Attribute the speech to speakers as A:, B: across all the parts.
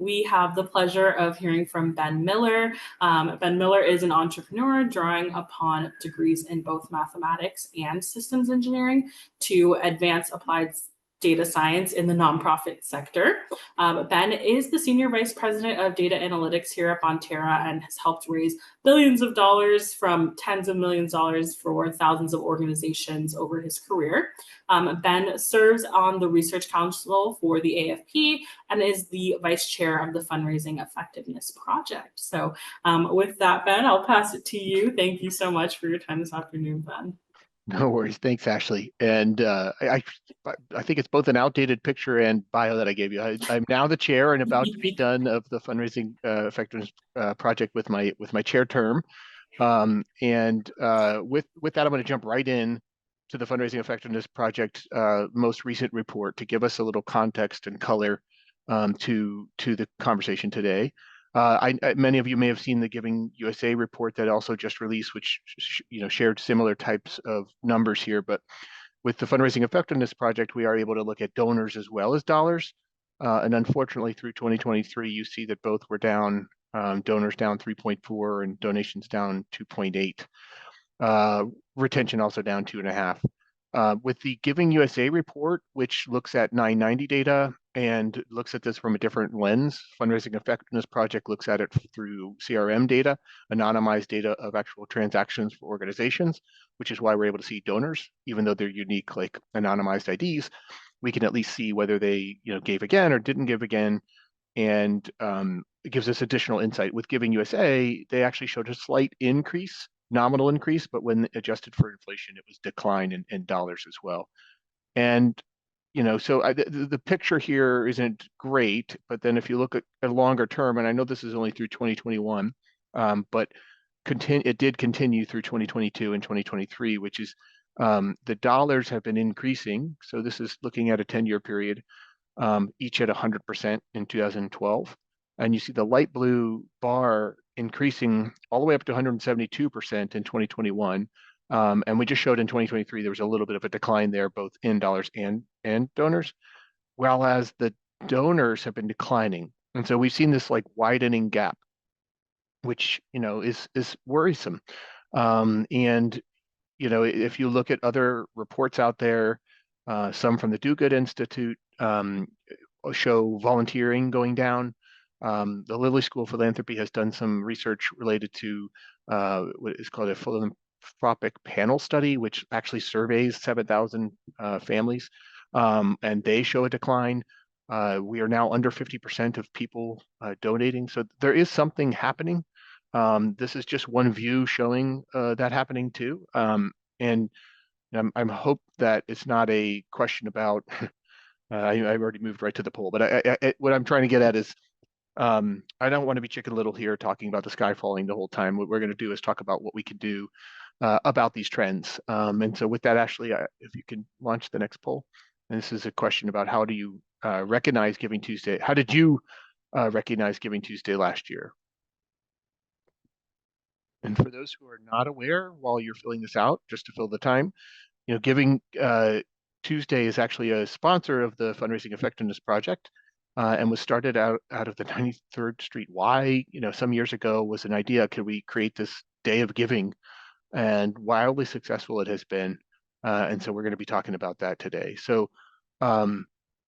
A: we have the pleasure of hearing from Ben Miller. Ben Miller is an entrepreneur drawing upon degrees in both mathematics and systems engineering to advance applied data science in the nonprofit sector. Ben is the Senior Vice President of Data Analytics here at Bonterra and has helped raise billions of dollars from tens of millions of dollars for thousands of organizations over his career. Ben serves on the Research Council for the AFP and is the Vice Chair of the Fundraising Effectiveness Project. So with that, Ben, I'll pass it to you. Thank you so much for your time this afternoon, Ben.
B: No worries. Thanks, Ashley. And I think it's both an outdated picture and bio that I gave you. I'm now the chair and about to be done of the fundraising effectiveness project with my chair term. With that, I'm going to jump right in to the fundraising effectiveness project most recent report to give us a little context and color to the conversation today. Many of you may have seen the Giving USA report that also just released, which shared similar types of numbers here. But with the fundraising effectiveness project, we are able to look at donors as well as dollars. And unfortunately, through 2023, you see that both were down. Donors down 3.4 and donations down 2.8. Retention also down 2.5. With the Giving USA report, which looks at 990 data and looks at this from a different lens, Fundraising Effectiveness Project looks at it through CRM data, anonymized data of actual transactions for organizations, which is why we're able to see donors, even though they're unique, like anonymized IDs. We can at least see whether they gave again or didn't give again, and it gives us additional insight. With Giving USA, they actually showed a slight increase, nominal increase, but when adjusted for inflation, it was decline in dollars as well. And so the picture here isn't great, but then if you look at a longer term, and I know this is only through 2021, but it did continue through 2022 and 2023, which is the dollars have been increasing. So this is looking at a 10-year period, each at 100% in 2012. And you see the light blue bar increasing all the way up to 172% in 2021. And we just showed in 2023, there was a little bit of a decline there, both in dollars and donors, whereas the donors have been declining. And so we've seen this like widening gap, which, is worrisome. If you look at other reports out there, some from the Do Good Institute show volunteering going down. The Lilly School of Philanthropy has done some research related to what is called a philanthropic panel study, which actually surveys 7,000 families, and they show a decline. We are now under 50% of people donating. So there is something happening. This is just one view showing that happening too. And I'm hope that it's not a question about, I've already moved right to the poll, but what I'm trying to get at is, I don't want to be Chicken Little here talking about the sky falling the whole time. What we're going to do is talk about what we can do about these trends. And so with that, Ashley, if you can launch the next poll. And this is a question about how do you recognize Giving Tuesday? How did you recognize Giving Tuesday last year? And for those who are not aware, while you're filling this out, just to fill the time, Giving Tuesday is actually a sponsor of the Fundraising Effectiveness Project, and was started out of the 93rd Street Y, some years ago, was an idea, could we create this day of giving? And wildly successful it has been. And so we're going to be talking about that today. So I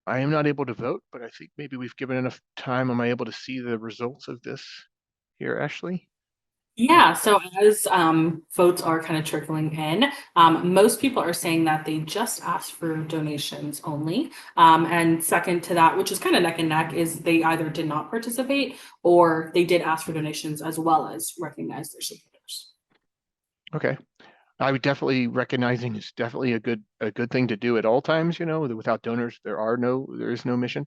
B: am not able to vote, but I think maybe we've given enough time. Am I able to see the results of this here, Ashley?
A: Yeah, so as votes are kind of trickling in, most people are saying that they just asked for donations only. And second to that, which is kind of neck and neck, is they either did not participate or they did ask for donations as well as recognize their supporters.
B: Okay. I would definitely recognizing is definitely a good thing to do at all times. Without donors, there is no mission.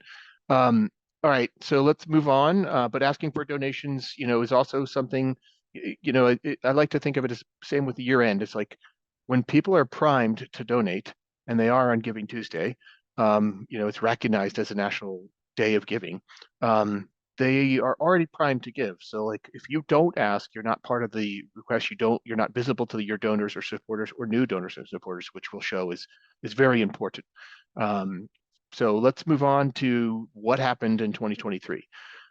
B: All right, so let's move on. But asking for donations, is also something. I like to think of it as same with the year end. It's like when people are primed to donate, and they are on Giving Tuesday, it's recognized as a national day of giving. They are already primed to give. So like if you don't ask, you're not part of the request. You're not visible to your donors or supporters or new donors and supporters, which will show is very important. So let's move on to what happened in 2023.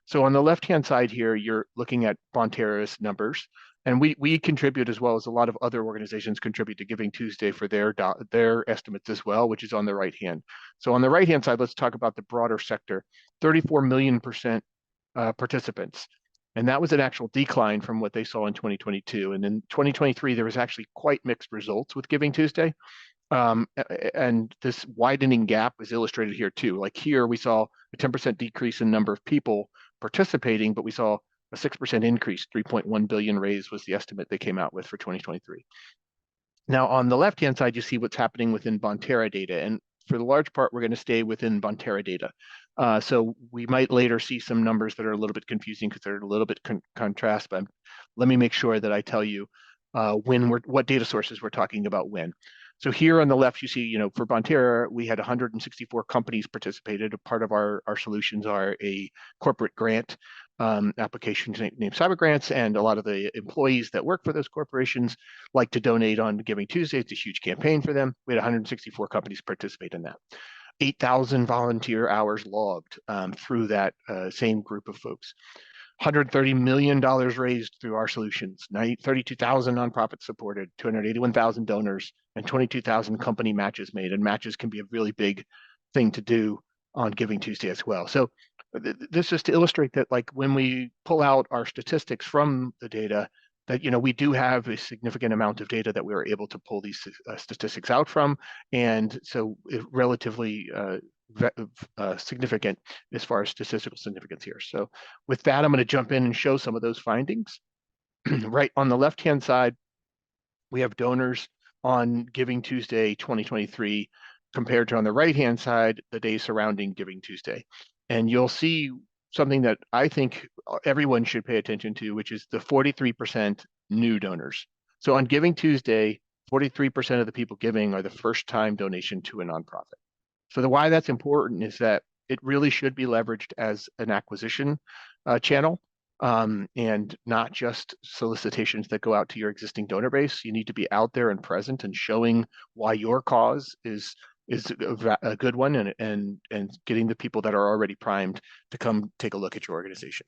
B: So on the left-hand side here, you're looking at Bonterra's numbers, and we contribute as well as a lot of other organizations contribute to Giving Tuesday for their estimates as well, which is on the right hand. So on the right-hand side, let's talk about the broader sector. 34 million participants. And that was an actual decline from what they saw in 2022. And in 2023, there was actually quite mixed results with Giving Tuesday. And this widening gap is illustrated here too. Like here, we saw a 10% decrease in number of people participating, but we saw a 6% increase. 3.1 billion raised was the estimate they came out with for 2023. Now, on the left-hand side, you see what's happening within Bonterra data. And for the large part, we're going to stay within Bonterra data. So we might later see some numbers that are a little bit confusing because they're a little bit contrast, but let me make sure that I tell you what data sources we're talking about when. So here on the left, you see, for Bonterra, we had 164 companies participated. A part of our solutions are a corporate grant application named Cyber Grants, and a lot of the employees that work for those corporations like to donate on Giving Tuesday. It's a huge campaign for them. We had 164 companies participate in that. 8,000 volunteer hours logged through that same group of folks. $130 million raised through our solutions, 32,000 nonprofits supported, 281,000 donors, and 22,000 company matches made. And matches can be a really big thing to do on Giving Tuesday as well. So this is to illustrate that, like, when we pull out our statistics from the data, that we do have a significant amount of data that we were able to pull these statistics out from, and so relatively significant as far as statistical significance here. So with that, I'm going to jump in and show some of those findings. Right on the left-hand side, we have donors on Giving Tuesday 2023 compared to on the right-hand side, the day surrounding Giving Tuesday. And you'll see something that I think everyone should pay attention to, which is the 43% new donors. So on Giving Tuesday, 43% of the people giving are the first-time donation to a nonprofit. So why that's important is that it really should be leveraged as an acquisition channel, and not just solicitations that go out to your existing donor base. You need to be out there and present and showing why your cause is a good one, and getting the people that are already primed to come take a look at your organization.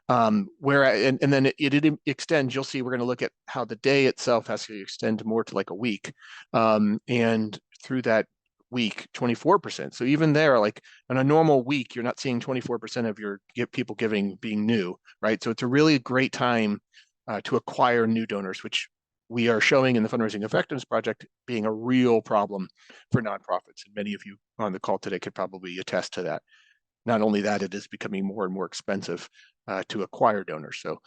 B: And then it extends. You'll see we're going to look at how the day itself has to extend more to like a week, and through that week, 24%. So even there, like on a normal week, you're not seeing 24% of your people giving being new, right? So it's a really great time to acquire new donors, which we are showing in the Fundraising Effectiveness Project being a real problem for nonprofits. And many of you on the call today could probably attest to that. Not only that, it is becoming more and more expensive to acquire donors. So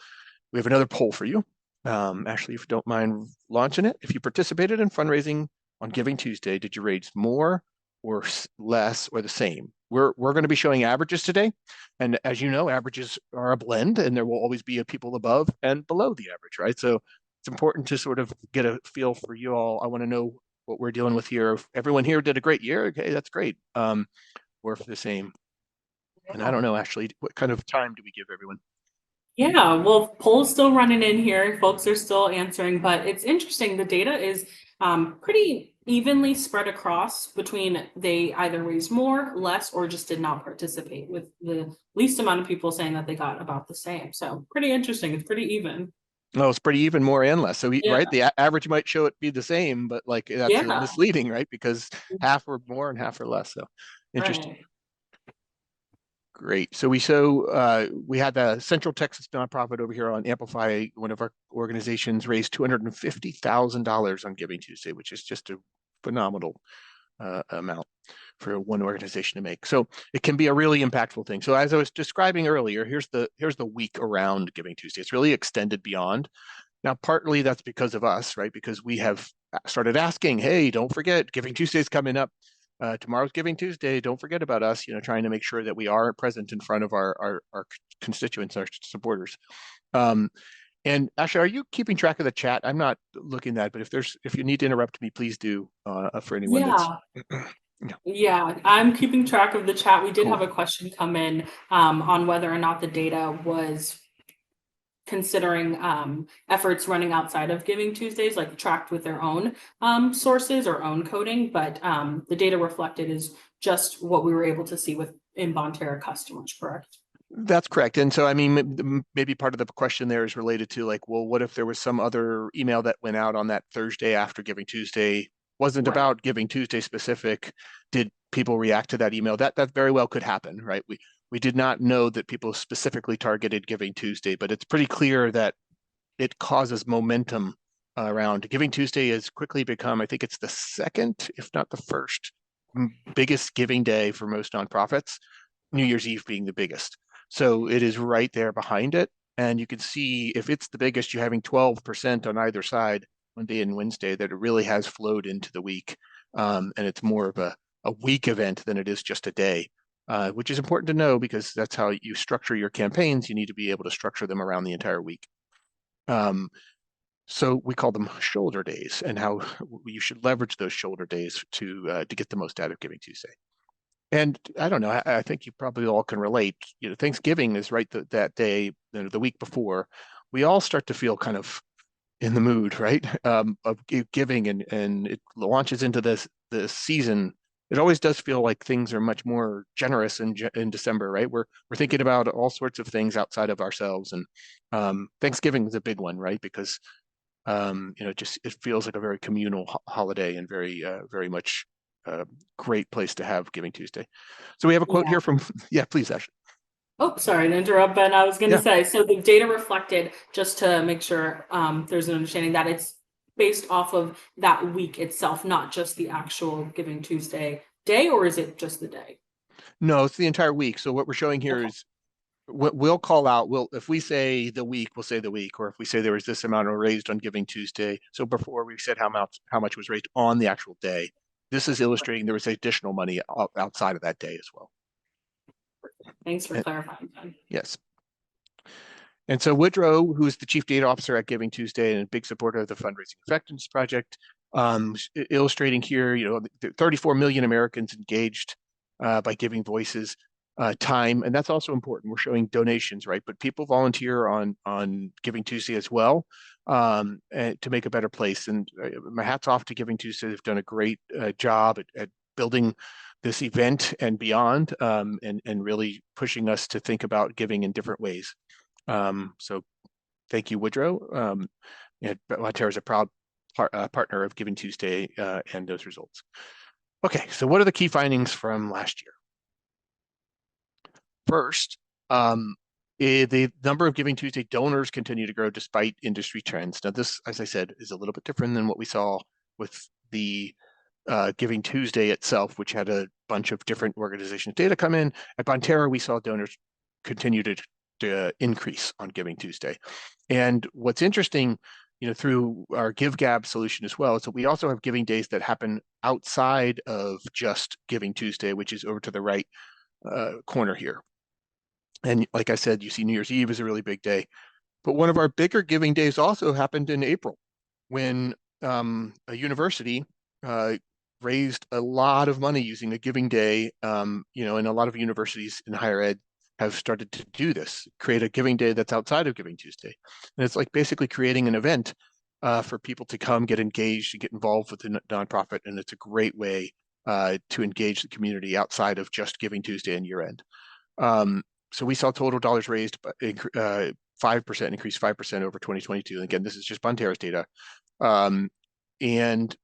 B: we have another poll for you. Ashley, if you don't mind launching it. If you participated in fundraising on Giving Tuesday, did you raise more or less or the same? We're going to be showing averages today. And as you know, averages are a blend, and there will always be people above and below the average, right? So it's important to sort of get a feel for you all. I want to know what we're dealing with here. If everyone here did a great year, okay, that's great. Or for the same. And I don't know, Ashley, what kind of time do we give everyone?
A: Yeah, well, poll's still running in here. Folks are still answering, but it's interesting. The data is pretty evenly spread across between they either raised more, less, or just did not participate, with the least amount of people saying that they got about the same. So pretty interesting. It's pretty even.
B: No, it's pretty even, more and less. So,
A: Yeah.
B: right, the average might show it be the same, but like that's
A: Yeah.
B: misleading, right? Because half or more and half or less. So interesting.
A: Right.
B: Great. So we had the Central Texas nonprofit over here on Amplify. One of our organizations raised $250,000 on Giving Tuesday, which is just a phenomenal amount for one organization to make. So it can be a really impactful thing. So as I was describing earlier, here's the week around Giving Tuesday. It's really extended beyond. Now, partly that's because of us, right? Because we have started asking, hey, don't forget, Giving Tuesday's coming up. Tomorrow's Giving Tuesday. Don't forget about us, trying to make sure that we are present in front of our constituents, our supporters. And Ashley, are you keeping track of the chat? I'm not looking at it, but if you need to interrupt me, please do, for anyone that's...
A: Yeah, I'm keeping track of the chat. We did
B: Cool.
A: have a question come in on whether or not the data was considering efforts running outside of Giving Tuesdays, like tracked with their own sources or own coding, but the data reflected is just what we were able to see in Bonterra customers, correct?
B: That's correct. And so, I mean, maybe part of the question there is related to like, well, what if there was some other email that went out on that Thursday after Giving Tuesday, wasn't
A: Right.
B: about Giving Tuesday specific? Did people react to that email? That very well could happen, right? We did not know that people specifically targeted Giving Tuesday, but it's pretty clear that it causes momentum around. Giving Tuesday has quickly become, I think it's the second, if not the first, biggest giving day for most nonprofits, New Year's Eve being the biggest. So it is right there behind it. And you can see if it's the biggest, you're having 12% on either side, Monday and Wednesday, that it really has flowed into the week. And it's more of a week event than it is just a day, which is important to know because that's how you structure your campaigns. You need to be able to structure them around the entire week. Um, so we call them shoulder days, and how you should leverage those shoulder days to get the most out of Giving Tuesday. And I don't know, I think you probably all can relate. You know, Thanksgiving is right that day, the week before. We all start to feel kind of in the mood, right? Of giving, and it launches into this season. It always does feel like things are much more generous in December, right? We're thinking about all sorts of things outside of ourselves, and Thanksgiving is a big one, right? Because just it feels like a very communal holiday and very much great place to have Giving Tuesday. So we have a quote
A: Yeah.
B: here from, yeah, please, Ashley.
A: Oh, sorry to interrupt, Ben. I was going to
B: Yeah.
A: say, so the data reflected, just to make sure there's an understanding that it's based off of that week itself, not just the actual Giving Tuesday day, or is it just the day?
B: No, it's the entire week. So what we're showing here
A: Okay.
B: is we'll call out, if we say the week, we'll say the week, or if we say there was this amount raised on Giving Tuesday. So before we said how much was raised on the actual day. This is illustrating there was additional money outside of that day as well.
A: Thanks for
B: And,
A: clarifying, Ben.
B: yes. And so Woodrow, who is the chief data officer at Giving Tuesday and a big supporter of the Fundraising Effectiveness Project, illustrating here, 34 million Americans engaged by giving voices time, and that's also important. We're showing donations, right? But people volunteer on Giving Tuesday as well, to make a better place. And my hat's off to Giving Tuesday; they've done a great job at building this event and beyond, and really pushing us to think about giving in different ways. So thank you, Woodrow. Bonterra is a proud partner of Giving Tuesday and those results. Okay, so what are the key findings from last year? First, the number of Giving Tuesday donors continue to grow despite industry trends. Now, this, as I said, is a little bit different than what we saw with the Giving Tuesday itself, which had a bunch of different organizations' data come in. At Bonterra, we saw donors continue to increase on Giving Tuesday. And what's interesting, through our GiveGab solution as well, is that we also have giving days that happen outside of just Giving Tuesday, which is over to the right corner here. And like I said, you see New Year's Eve is a really big day. But one of our bigger giving days also happened in April when a university raised a lot of money using a giving day, and a lot of universities in higher ed have started to do this, create a giving day that's outside of Giving Tuesday. And it's like basically creating an event for people to come get engaged and get involved with the nonprofit. And it's a great way to engage the community outside of just Giving Tuesday and year end. So we saw total dollars raised 5%, increase 5% over 2022. And again, this is just Bonterra's data. And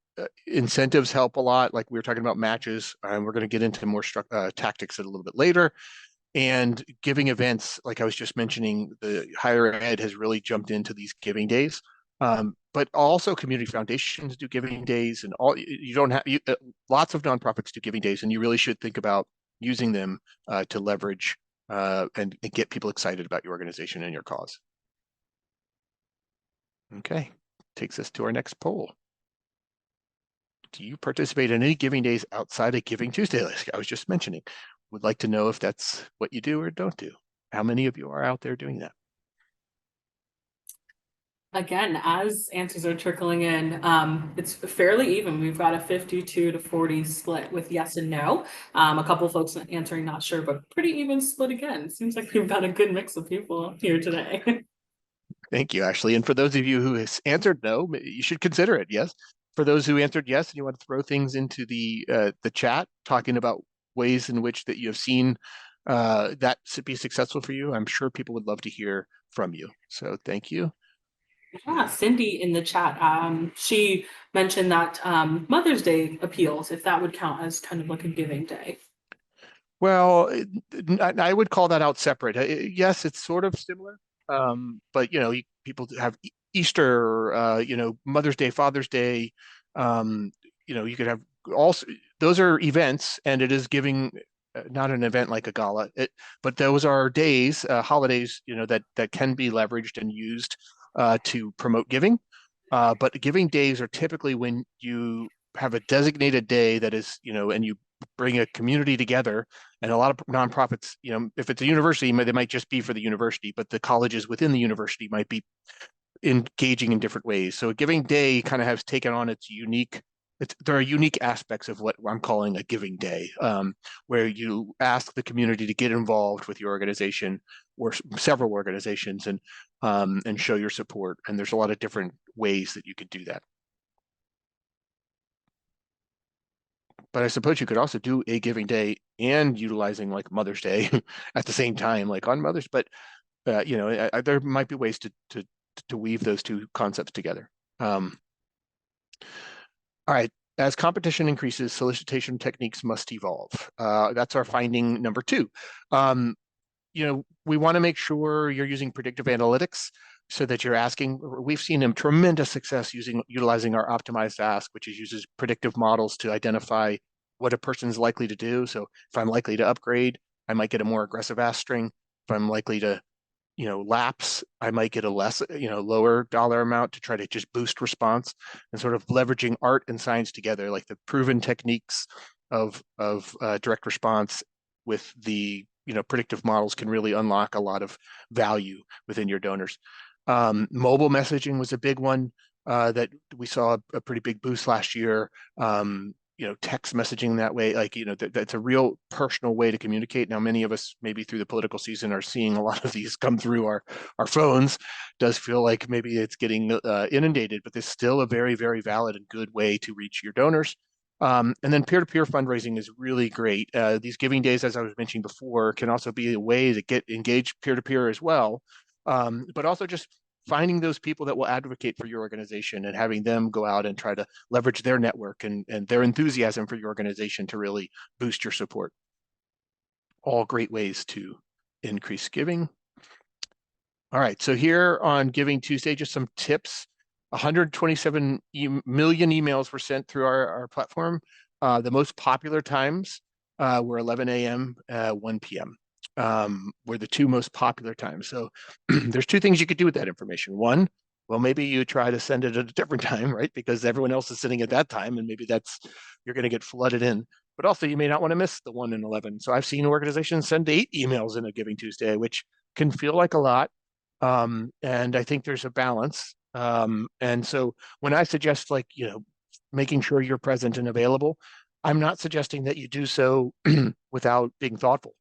B: incentives help a lot. Like we were talking about matches, and we're going to get into more tactics a little bit later. And giving events, like I was just mentioning, the higher ed has really jumped into these giving days. But also community foundations do giving days, and you don't have lots of nonprofits do giving days, and you really should think about using them to leverage and get people excited about your organization and your cause. Okay, takes us to our next poll. Do you participate in any giving days outside of Giving Tuesday, like I was just mentioning? Would like to know if that's what you do or don't do. How many of you are out there doing that?
A: Again, as answers are trickling in, it's fairly even. We've got a 52-40 split with yes and no. A couple of folks answering not sure, but pretty even split again. Seems like we've got a good mix of people here today.
B: Thank you, Ashley. And for those of you who has answered no, you should consider it. Yes. For those who answered yes, and you want to throw things into the chat, talking about ways in which that you have seen that be successful for you, I'm sure people would love to hear from you. So thank you.
A: Yeah, Cindy in the chat, she mentioned that Mother's Day appeals, if that would count as kind of like a giving day.
B: Well, I would call that out separate. Yes, it's sort of similar, but people have Easter, Mother's Day, Father's Day. Um, you could have also those are events, and it is giving, not an event like a gala. But those are days, holidays, that can be leveraged and used to promote giving. But giving days are typically when you have a designated day that is, and you bring a community together. And a lot of nonprofits, if it's a university, they might just be for the university, but the colleges within the university might be engaging in different ways. So a giving day kind of has taken on there are unique aspects of what I'm calling a giving day, where you ask the community to get involved with your organization or several organizations, and show your support. And there's a lot of different ways that you could do that. But I suppose you could also do a giving day and utilizing like Mother's Day at the same time, like on Mother's. But there might be ways to weave those two concepts together. All right. As competition increases, solicitation techniques must evolve. That's our finding number two. We want to make sure you're using predictive analytics so that you're asking. We've seen a tremendous success utilizing our optimized ask, which uses predictive models to identify what a person's likely to do. So if I'm likely to upgrade, I might get a more aggressive ask string. If I'm likely to lapse, I might get a less, lower dollar amount to try to just boost response, and sort of leveraging art and science together, like the proven techniques of direct response with the predictive models can really unlock a lot of value within your donors. Mobile messaging was a big one that we saw a pretty big boost last year. Text messaging that way, like, that's a real personal way to communicate. Now, many of us, maybe through the political season, are seeing a lot of these come through our phones. Does feel like maybe it's getting inundated, but there's still a very, very valid and good way to reach your donors. And then peer-to-peer fundraising is really great. These giving days, as I was mentioning before, can also be a way to get engaged peer-to-peer as well. But also just finding those people that will advocate for your organization and having them go out and try to leverage their network and their enthusiasm for your organization to really boost your support. All great ways to increase giving. All right, so here on Giving Tuesday, just some tips. 127 million emails were sent through our platform. The most popular times were 11 a.m., 1 p.m. Were the two most popular times. So there's two things you could do with that information. One, well, maybe you try to send it at a different time, right? Because everyone else is sitting at that time, and maybe you're going to get flooded in. But also, you may not want to miss the 1 and 11. So I've seen organizations send 8 emails in a Giving Tuesday, which can feel like a lot. And I think there's a balance. And so when I suggest, like, making sure you're present and available, I'm not suggesting that you do so without being thoughtful.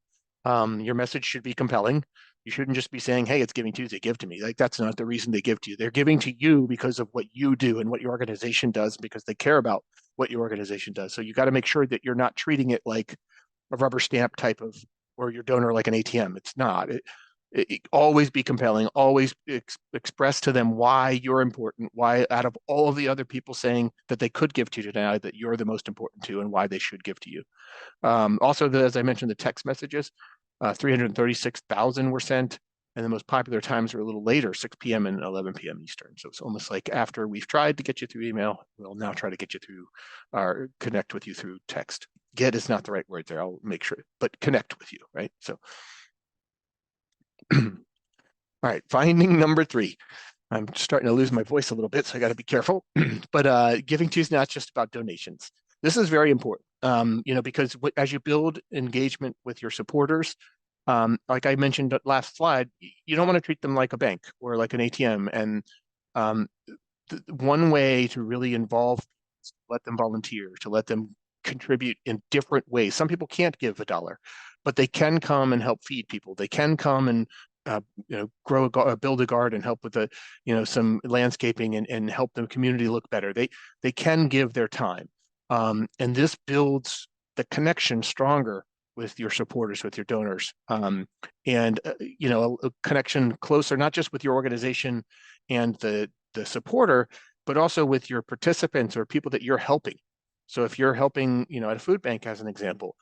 B: Your message should be compelling. You shouldn't just be saying, hey, it's Giving Tuesday, give to me. Like, that's not the reason they give to you. They're giving to you because of what you do and what your organization does, because they care about what your organization does. So you got to make sure that you're not treating it like a rubber stamp type of, or your donor like an ATM. It's not. It always be compelling, always express to them why you're important, why out of all of the other people saying that they could give to you today, that you're the most important to, and why they should give to you. Also, as I mentioned, the text messages, 336,000 were sent, and the most popular times are a little later, 6 p.m. and 11 p.m. Eastern. So it's almost like after we've tried to get you through email, we'll now try to get you through or connect with you through text. Get is not the right word there. I'll make sure, but connect with you, right? So, all right, finding number 3. I'm starting to lose my voice a little bit, so I got to be careful. But Giving Tuesday is not just about donations. This is very important, because as you build engagement with your supporters, like I mentioned last slide, you don't want to treat them like a bank or like an ATM. And one way to really involve, is to let them volunteer, to let them contribute in different ways. Some people can't give $1, but they can come and help feed people. They can come and build a garden, help with some landscaping, and help the community look better. They can give their time, and this builds the connection stronger with your supporters, with your donors, and a connection closer, not just with your organization and the supporter, but also with your participants or people that you're helping. So if you're helping, at a food bank, as an example,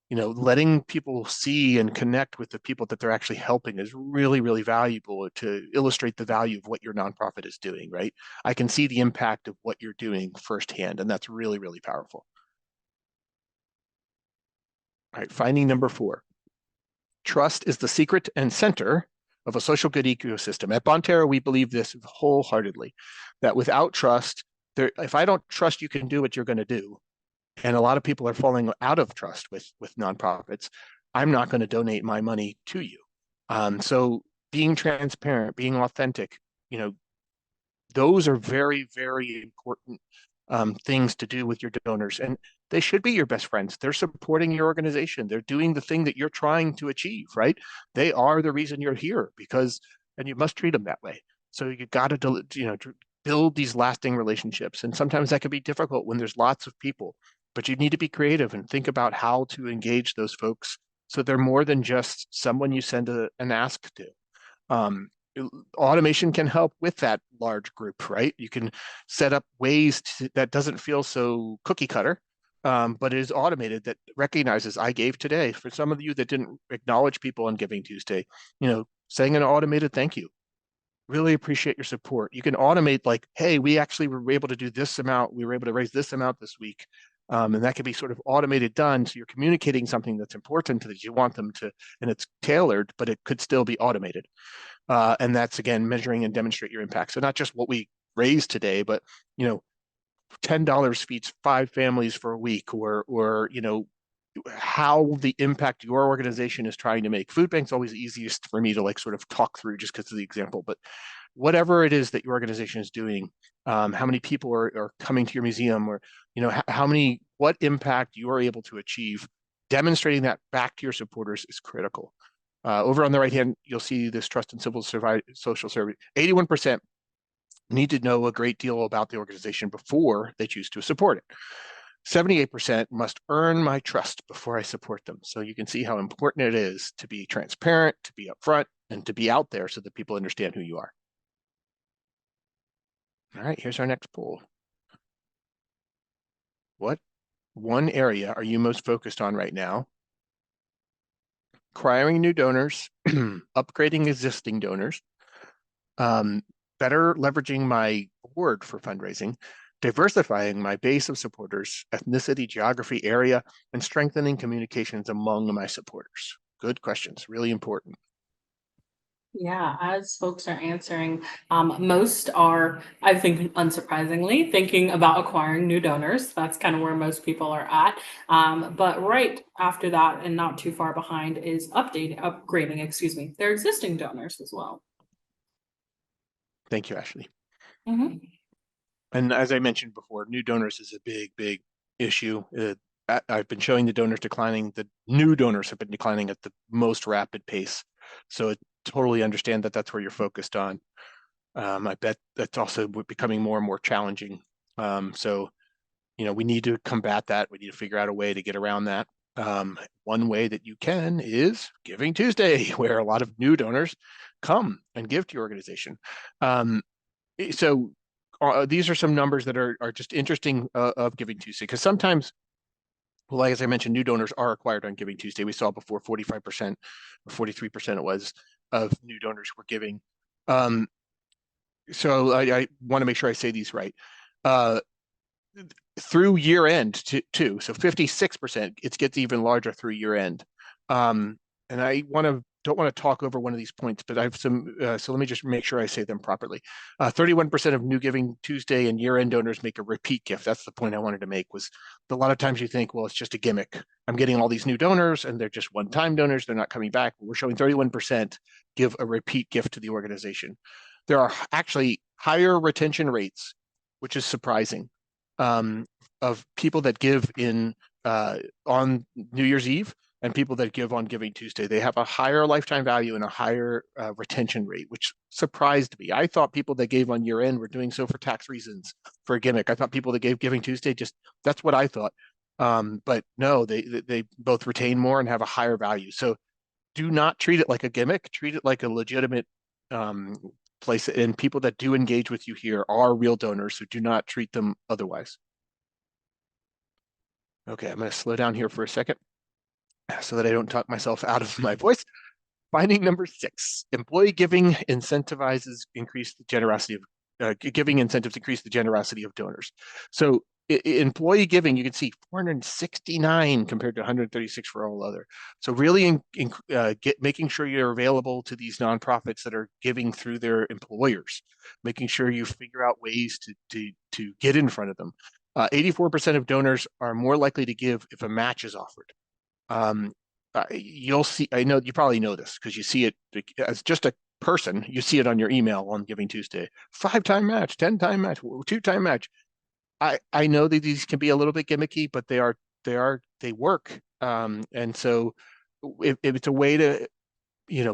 B: letting people see and connect with the people that they're actually helping is really, really valuable to illustrate the value of what your nonprofit is doing, right? I can see the impact of what you're doing firsthand, and that's really, really powerful. All right, finding number 4. Trust is the secret and center of a social good ecosystem. At Bonterra, we believe this wholeheartedly, that without trust, if I don't trust you can do what you're going to do, and a lot of people are falling out of trust with nonprofits, I'm not going to donate my money to you. So being transparent, being authentic, those are very, very important things to do with your donors. And they should be your best friends. They're supporting your organization. They're doing the thing that you're trying to achieve, right? They are the reason you're here and you must treat them that way. So you got to, build these lasting relationships. And sometimes that can be difficult when there's lots of people, but you need to be creative and think about how to engage those folks so they're more than just someone you send an ask to. Um, Automation can help with that large group, right? You can set up ways that doesn't feel so cookie cutter, but is automated, that recognizes I gave today. For some of you that didn't acknowledge people on Giving Tuesday, saying an automated thank you. Really appreciate your support. You can automate like, hey, we actually were able to do this amount. We were able to raise this amount this week. And that can be sort of automated done. So you're communicating something that's important that you want them to, and it's tailored, but it could still be automated. And that's, again, measuring and demonstrate your impact. So not just what we raised today, but, $10 feeds 5 families for a week, or how the impact your organization is trying to make. Food bank's always easiest for me to like sort of talk through just because of the example, but whatever it is that your organization is doing, how many people are coming to your museum, or what impact you are able to achieve, demonstrating that back to your supporters is critical. Over on the right hand, you'll see this trust and social survey. 81% need to know a great deal about the organization before they choose to support it. 78% must earn my trust before I support them. So you can see how important it is to be transparent, to be upfront, and to be out there so that people understand who you are. All right, here's our next poll. What one area are you most focused on right now? Acquiring new donors, upgrading existing donors, better leveraging my board for fundraising, diversifying my base of supporters, ethnicity, geography, area, and strengthening communications among my supporters. Good questions, really important.
A: Yeah, as folks are answering, most are, I think, unsurprisingly, thinking about acquiring new donors. That's kind of where most people are at. But right after that, and not too far behind, is upgrading, their existing donors as well.
B: Thank you, Ashley.
A: Mm-hmm.
B: And as I mentioned before, new donors is a big, big issue. I've been showing the donors declining. The new donors have been declining at the most rapid pace. So I totally understand that that's where you're focused on. I bet that's also becoming more and more challenging. So, we need to combat that. We need to figure out a way to get around that. One way that you can is Giving Tuesday, where a lot of new donors come and give to your organization. So these are some numbers that are just interesting of Giving Tuesday, because sometimes, well, as I mentioned, new donors are acquired on Giving Tuesday. We saw before 45% or 43% it was of new donors were giving. So I want to make sure I say these right. Through year end too. So 56%, it gets even larger through year end. And I don't want to talk over one of these points, but I have some, so let me just make sure I say them properly. 31% of new Giving Tuesday and year-end donors make a repeat gift. That's the point I wanted to make, was a lot of times you think, well, it's just a gimmick. I'm getting all these new donors and they're just one-time donors. They're not coming back. We're showing 31% give a repeat gift to the organization. There are actually higher retention rates, which is surprising, of people that give on New Year's Eve and people that give on Giving Tuesday. They have a higher lifetime value and a higher retention rate, which surprised me. I thought people that gave on year end were doing so for tax reasons, for a gimmick. I thought people that gave Giving Tuesday, that's what I thought. But no, they both retain more and have a higher value. So do not treat it like a gimmick. Treat it like a legitimate um, place. And people that do engage with you here are real donors, so do not treat them otherwise. Okay, I'm going to slow down here for a second so that I don't talk myself out of my voice. Finding number 6, employee giving incentivizes increase the generosity of giving incentives increase the generosity of donors. So employee giving, you can see 469 compared to 136 for all other. So really making sure you're available to these nonprofits that are giving through their employers, making sure you figure out ways to get in front of them. 84% of donors are more likely to give if a match is offered. Um, you'll see, I know you probably know this because you see it as just a person, you see it on your email on Giving Tuesday. 5-time match, 10-time match, 2-time match. I know that these can be a little bit gimmicky, but they work. And so if it's a way to,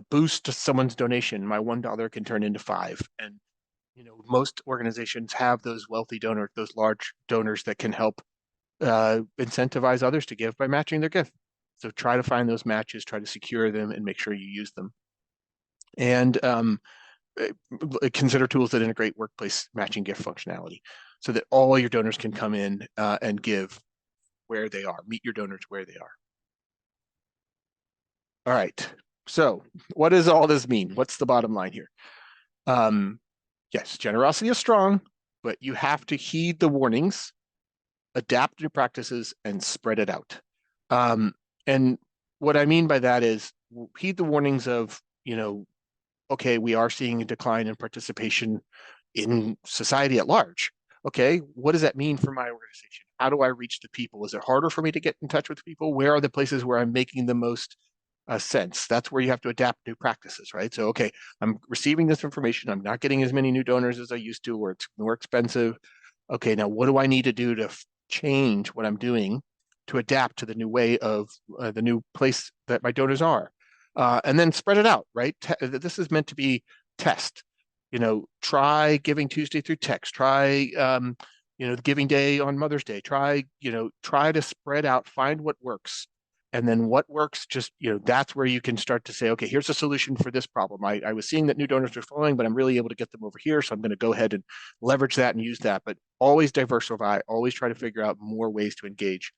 B: boost someone's donation, my $1 can turn into 5. And, most organizations have those wealthy donors, those large donors that can help incentivize others to give by matching their gift. So try to find those matches, try to secure them, and make sure you use them. And consider tools that integrate workplace matching gift functionality so that all your donors can come in and give where they are, meet your donors where they are. All right. So what does all this mean? What's the bottom line here? Yes, generosity is strong, but you have to heed the warnings, adapt your practices, and spread it out. And what I mean by that is heed the warnings of, okay, we are seeing a decline in participation in society at large. Okay, what does that mean for my organization? How do I reach the people? Is it harder for me to get in touch with people? Where are the places where I'm making the most sense? That's where you have to adapt new practices, right? So, okay, I'm receiving this information. I'm not getting as many new donors as I used to, or it's more expensive. Okay, now what do I need to do to change what I'm doing to adapt to the new way of the new place that my donors are? And then spread it out, right? This is meant to be test. Try Giving Tuesday through text. Try, Giving Day on Mother's Day. Try to spread out, find what works. And then what works, just, that's where you can start to say, okay, here's a solution for this problem. I was seeing that new donors are flowing, but I'm really able to get them over here. So I'm going to go ahead and leverage that and use that. But always diversify, always try to figure out more ways to engage.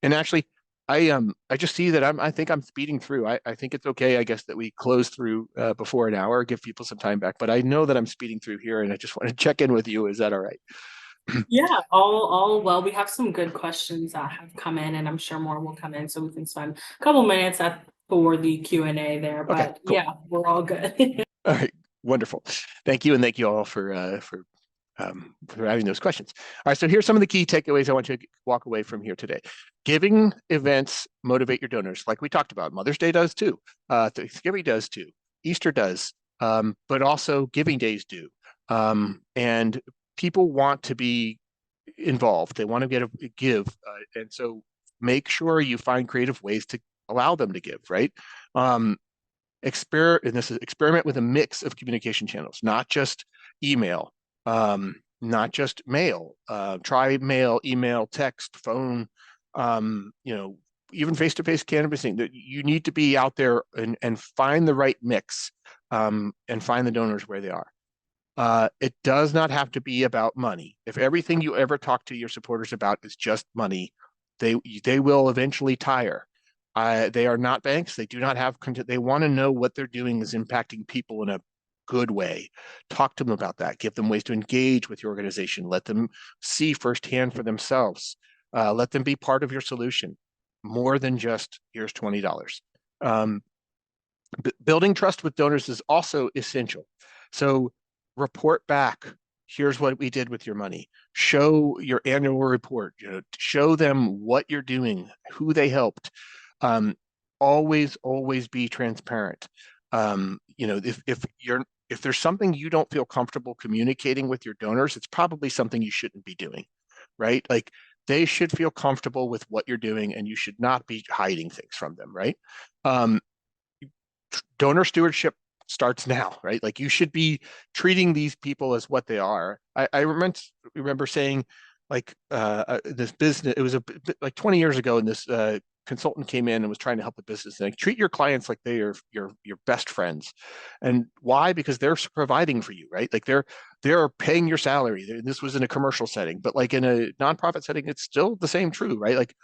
B: And actually, I just see that I think I'm speeding through. I think it's okay, I guess, that we close through before an hour, give people some time back. But I know that I'm speeding through here, and I just want to check in with you. Is that all right?
A: Yeah, all well. We have some good questions that have come in, and I'm sure more will come in, so we can spend a couple minutes for the Q&A there.
B: Okay,
A: But
B: cool.
A: yeah, we're all good.
B: All right, wonderful. Thank you, and thank you all for having those questions. All right, so here's some of the key takeaways I want you to walk away from here today. Giving events motivate your donors, like we talked about. Mother's Day does too. Thanksgiving does too. Easter does, but also giving days do. And people want to be involved. They want to give, and so make sure you find creative ways to allow them to give. Right. Experiment with a mix of communication channels, not just email, not just mail. Try mail, email, text, phone, even face-to-face canvassing. That you need to be out there and find the right mix, and find the donors where they are. It does not have to be about money. If everything you ever talk to your supporters about is just money, they will eventually tire. They are not banks. They do not have. They want to know what they're doing is impacting people in a good way. Talk to them about that. Give them ways to engage with your organization. Let them see firsthand for themselves. Let them be part of your solution, more than just here's $20. Building trust with donors is also essential. So report back. Here's what we did with your money. Show your annual report. Show them what you're doing, who they helped. Um, always be transparent. If there's something you don't feel comfortable communicating with your donors, it's probably something you shouldn't be doing, right? Like they should feel comfortable with what you're doing, and you should not be hiding things from them, right? Um, Donor stewardship starts now, right? Like you should be treating these people as what they are. I remember saying, this business. It was like 20 years ago, and this consultant came in and was trying to help the business. Like, treat your clients like they are your best friends. And why? Because they're providing for you, right? Like they're paying your salary. This was in a commercial setting, but like in a nonprofit setting, it's still the same true, right? Like,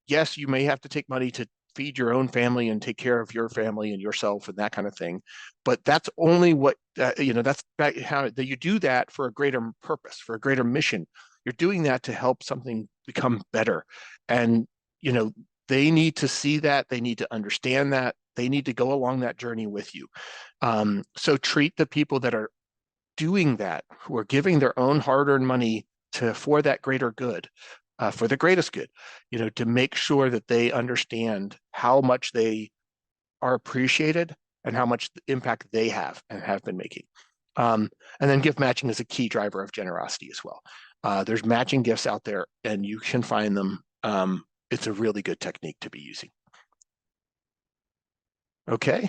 B: yes, you may have to take money to feed your own family and take care of your family and yourself and that kind of thing, but that's only what that's how that you do that for a greater purpose, for a greater mission. You're doing that to help something become better, and you know they need to see that, they need to understand that, they need to go along that journey with you. So treat the people that are doing that, who are giving their own hard-earned money to for that greater good, for the greatest good, to make sure that they understand how much they are appreciated and how much impact they have and have been making. And then gift matching is a key driver of generosity as well. There's matching gifts out there, and you can find them. It's a really good technique to be using. Okay.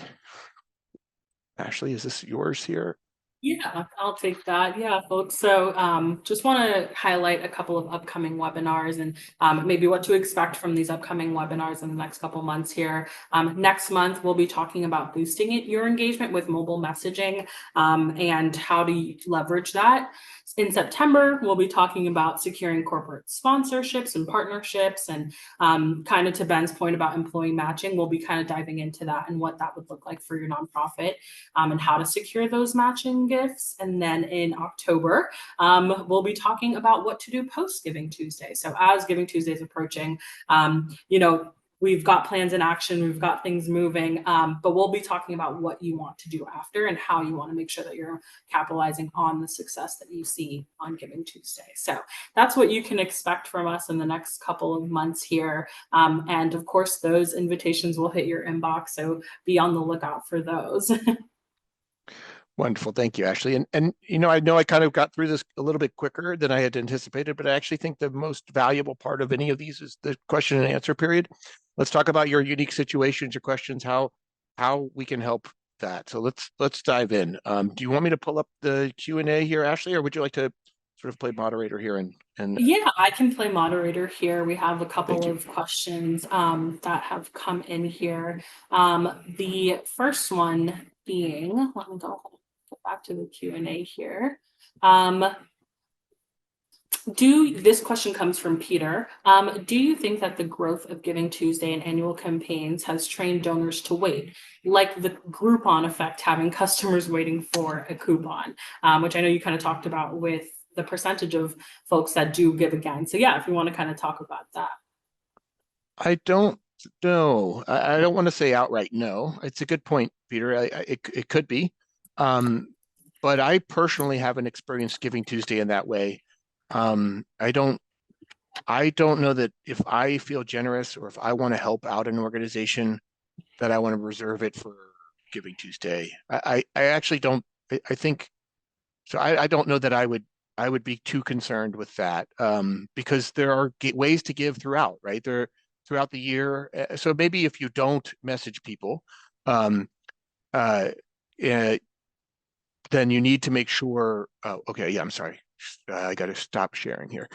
B: Ashley, is this yours here?
A: Yeah, I'll take that. Yeah, folks. So just want to highlight a couple of upcoming webinars and maybe what to expect from these upcoming webinars in the next couple months here. Next month, we'll be talking about boosting your engagement with mobile messaging and how to leverage that. In September, we'll be talking about securing corporate sponsorships and partnerships, and kind of to Ben's point about employee matching, we'll be kind of diving into that and what that would look like for your nonprofit and how to secure those matching gifts. And then in October, we'll be talking about what to do post Giving Tuesday. So as Giving Tuesday is approaching, we've got plans in action, we've got things moving, but we'll be talking about what you want to do after and how you want to make sure that you're capitalizing on the success that you see on Giving Tuesday. So that's what you can expect from us in the next couple of months here. And of course, those invitations will hit your inbox, so be on the lookout for those.
B: Wonderful. Thank you, Ashley. And I know I kind of got through this a little bit quicker than I had anticipated, but I actually think the most valuable part of any of these is the question and answer period. Let's talk about your unique situations, your questions, how we can help that. So let's dive in. Do you want me to pull up the Q&A here, Ashley, or would you like to sort of play moderator here and
A: Yeah, I can play moderator here. We have a
B: thank
A: couple
B: you.
A: of questions that have come in here. The first one being, let me go back to the Q&A here. This question comes from Peter. Do you think that the growth of Giving Tuesday and annual campaigns has trained donors to wait, like the Groupon effect, having customers waiting for a coupon, which I know you kind of talked about with the percentage of folks that do give again. So yeah, if you want to kind of talk about that.
B: I don't know. I don't want to say outright no. It's a good point, Peter. It could be. But I personally haven't experienced Giving Tuesday in that way. I don't know that if I feel generous or if I want to help out an organization that I want to reserve it for Giving Tuesday. I actually don't. I think so. I don't know that I would be too concerned with that, because there are ways to give throughout, right? Throughout the year. So maybe if you don't message people, um, uh, uh, then you need to make sure. Oh, okay, yeah, I'm sorry. I got to stop sharing here.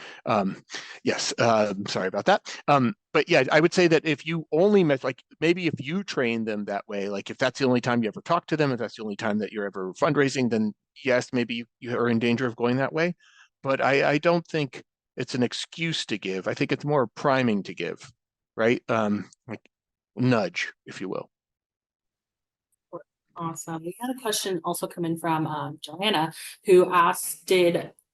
B: Yes, sorry about that. But yeah, I would say that if you only like maybe if you train them that way, like if that's the only time you ever talk to them, if that's the only time that you're ever fundraising, then yes, maybe you are in danger of going that way. But I don't think it's an excuse to give. I think it's more priming to give, right? Like nudge, if you will.
A: Awesome. We had a question also come in from Joanna, who asked,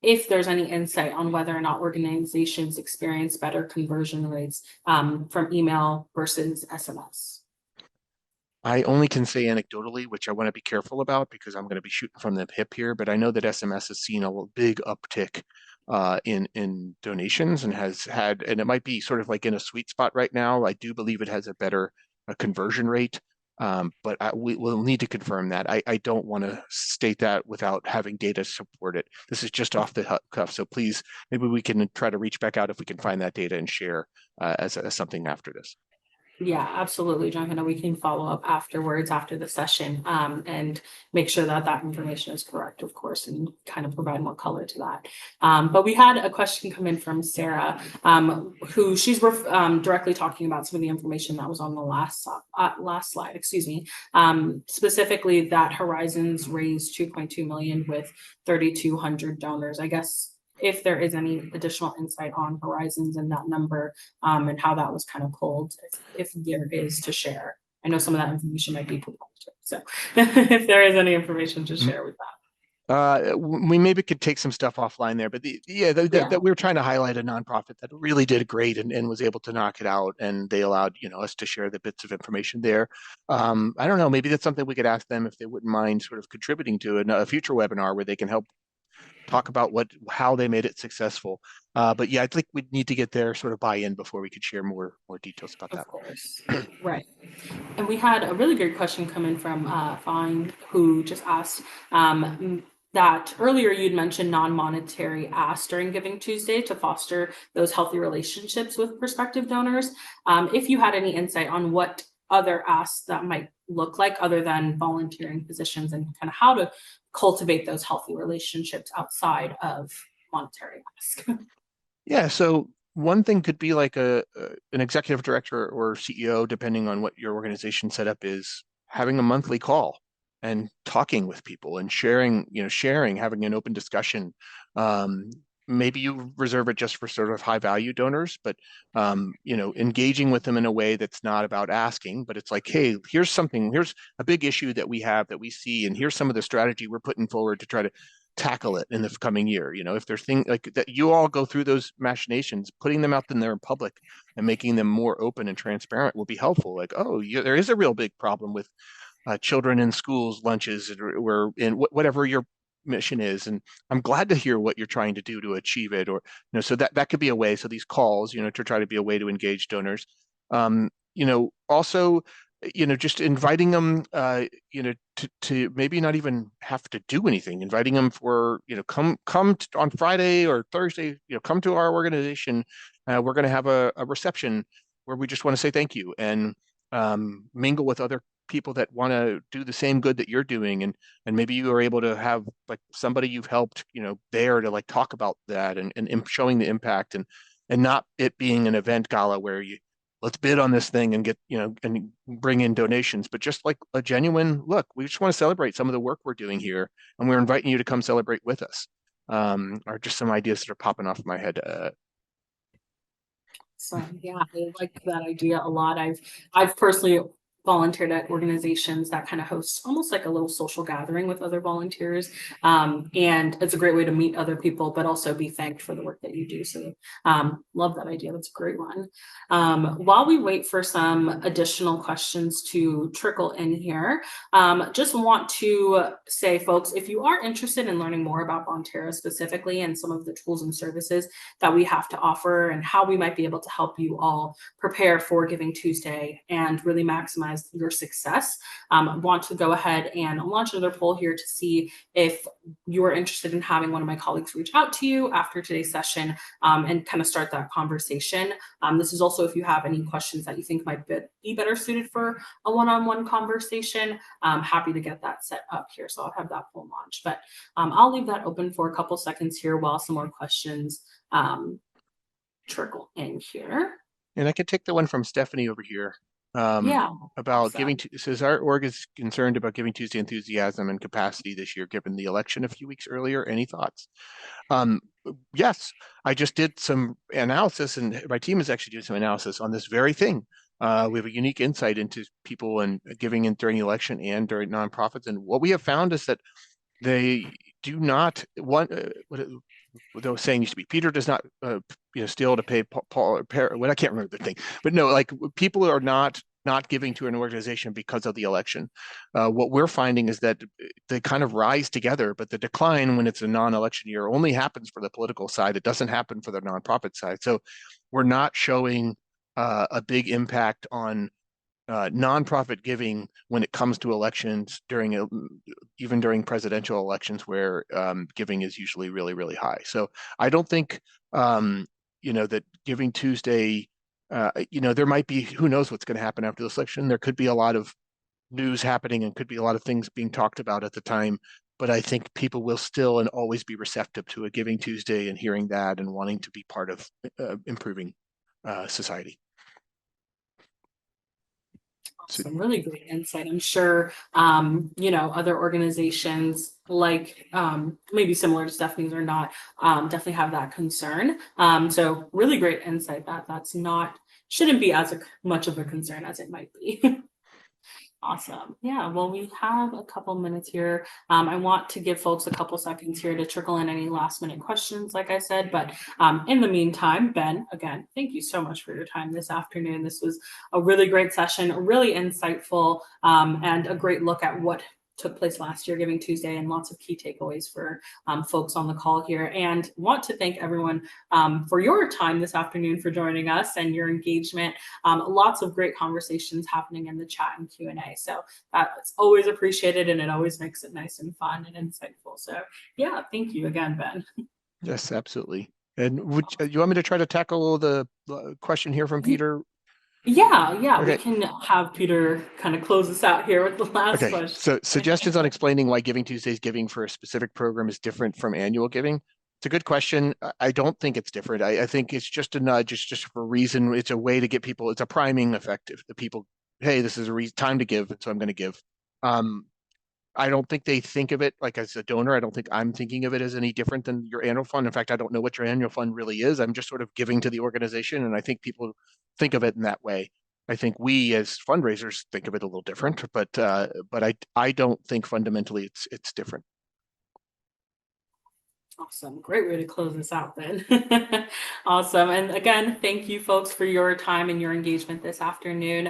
A: if there's any insight on whether or not organizations experience better conversion rates from email versus SMS.
B: I only can say anecdotally, which I want to be careful about because I'm going to be shooting from the hip here, but I know that SMS has seen a big uptick in donations and has had, and it might be sort of like in a sweet spot right now. I do believe it has a better conversion rate, but we will need to confirm that. I don't want to state that without having data support it. This is just off the cuff, so please, maybe we can try to reach back out if we can find that data and share as something after this.
A: Yeah, absolutely, Jonathan. And we can follow up afterwards after the session and make sure that that information is correct, of course, and kind of provide more color to that. But we had a question come in from Sarah, who she's directly talking about some of the information that was on the last slide, excuse me, specifically that Horizons raised 2.2 million with 3,200 donors. I guess if there is any additional insight on Horizons and that number, and how that was kind of pulled, if there is to share. I know some of that information might be proprietary, so if there is any information to share with that.
B: We maybe could take some stuff offline there, but
A: Yeah,
B: that we were trying to highlight a nonprofit that really did great and was able to knock it out, and they allowed us to share the bits of information there. I don't know, maybe that's something we could ask them if they wouldn't mind sort of contributing to a future webinar where they can help talk about how they made it successful. But yeah, I think we'd need to get their sort of buy-in before we could share more details about
A: of
B: that.
A: course. Right. And we had a really good question come in from Fine, who just asked that earlier you'd mentioned non-monetary asks during Giving Tuesday to foster those healthy relationships with prospective donors. If you had any insight on what other asks that might look like other than volunteering positions and kind of how to cultivate those healthy relationships outside of monetary asks.
B: Yeah, so one thing could be like an executive director or CEO, depending on what your organization setup is, having a monthly call and talking with people and sharing, having an open discussion. Um, Maybe you reserve it just for sort of high value donors, but engaging with them in a way that's not about asking, but it's like, hey, here's a big issue that we have that we see, and here's some of the strategy we're putting forward to try to tackle it in the coming year. If there's things like that, you all go through those machinations, putting them out there in public and making them more open and transparent will be helpful. Like, oh, there is a real big problem with children in schools, lunches, or in whatever your mission is. And I'm glad to hear what you're trying to do to achieve it. Or, so that could be a way. So these calls, to try to be a way to engage donors. Also, just inviting them, to maybe not even have to do anything, inviting them for, come on Friday or Thursday, come to our organization. We're going to have a reception where we just want to say thank you and mingle with other people that want to do the same good that you're doing, and maybe you are able to have like somebody you've helped there to like talk about that and showing the impact, and not it being an event gala where you let's bid on this thing and get and bring in donations, but just like a genuine look, we just want to celebrate some of the work we're doing here, and we're inviting you to come celebrate with us. Are just some ideas that are popping off my head.
A: So yeah, I like that idea a lot. I've personally volunteered at organizations that kind of host almost like a little social gathering with other volunteers. And it's a great way to meet other people, but also be thanked for the work that you do. So love that idea. That's a great one. While we wait for some additional questions to trickle in here, just want to say, folks, if you are interested in learning more about Bonterra specifically and some of the tools and services that we have to offer and how we might be able to help you all prepare for Giving Tuesday and really maximize your success, I want to go ahead and launch another poll here to see if you are interested in having one of my colleagues reach out to you after today's session and kind of start that conversation. This is also if you have any questions that you think might be better suited for a one-on-one conversation. I'm happy to get that set up here. So I'll have that poll launch, but I'll leave that open for a couple seconds here while some more questions trickle in here.
B: And I could take the one from Stephanie over here.
A: Yeah.
B: About says our org is concerned about Giving Tuesday enthusiasm and capacity this year, given the election a few weeks earlier. Any thoughts? Yes, I just did some analysis, and my team is actually doing some analysis on this very thing. We have a unique insight into people and giving in during the election and during nonprofits. And what we have found is that they do not want what the saying used to be. Peter does not, steal to pay Paul or I can't remember the thing, but no, like people are not giving to an organization because of the election. What we're finding is that they kind of rise together, but the decline when it's a non-election year only happens for the political side. It doesn't happen for the nonprofit side. So we're not showing a big impact on nonprofit giving when it comes to elections even during presidential elections where giving is usually really, really high. So I don't think that Giving Tuesday There might be, who knows what's going to happen after the election. There could be a lot of news happening and could be a lot of things being talked about at the time. But I think people will still and always be receptive to a Giving Tuesday and hearing that and wanting to be part of improving society.
A: Some really great insight. I'm sure, other organizations like maybe similar to Stephanie's or not, definitely have that concern. So really great insight that shouldn't be as much of a concern as it might be. Awesome. Yeah, well, we have a couple minutes here. I want to give folks a couple seconds here to trickle in any last minute questions, like I said. But in the meantime, Ben, again, thank you so much for your time this afternoon. This was a really great session, really insightful, and a great look at what took place last year, Giving Tuesday, and lots of key takeaways for folks on the call here. And want to thank everyone for your time this afternoon, for joining us and your engagement. Lots of great conversations happening in the chat and Q&A. So that's always appreciated, and it always makes it nice and fun and insightful. So yeah, thank you again, Ben.
B: Yes, absolutely. And would you want me to try to tackle the question here from Peter?
A: Yeah, we
B: Okay.
A: can have Peter kind of close us out here with the last
B: Okay.
A: question.
B: So suggestions on explaining why Giving Tuesday's giving for a specific program is different from annual giving. It's a good question. I don't think it's different. I think it's just a nudge. It's just for a reason. It's a way to get people. It's a priming effect. If the people, hey, this is a time to give, so I'm going to give. Um, I don't think they think of it like as a donor. I don't think I'm thinking of it as any different than your annual fund. In fact, I don't know what your annual fund really is. I'm just sort of giving to the organization, and I think people think of it in that way. I think we as fundraisers think of it a little different, but I don't think fundamentally it's different.
A: Awesome. Great way to close this out then. Awesome. And again, thank you folks for your time and your engagement this afternoon.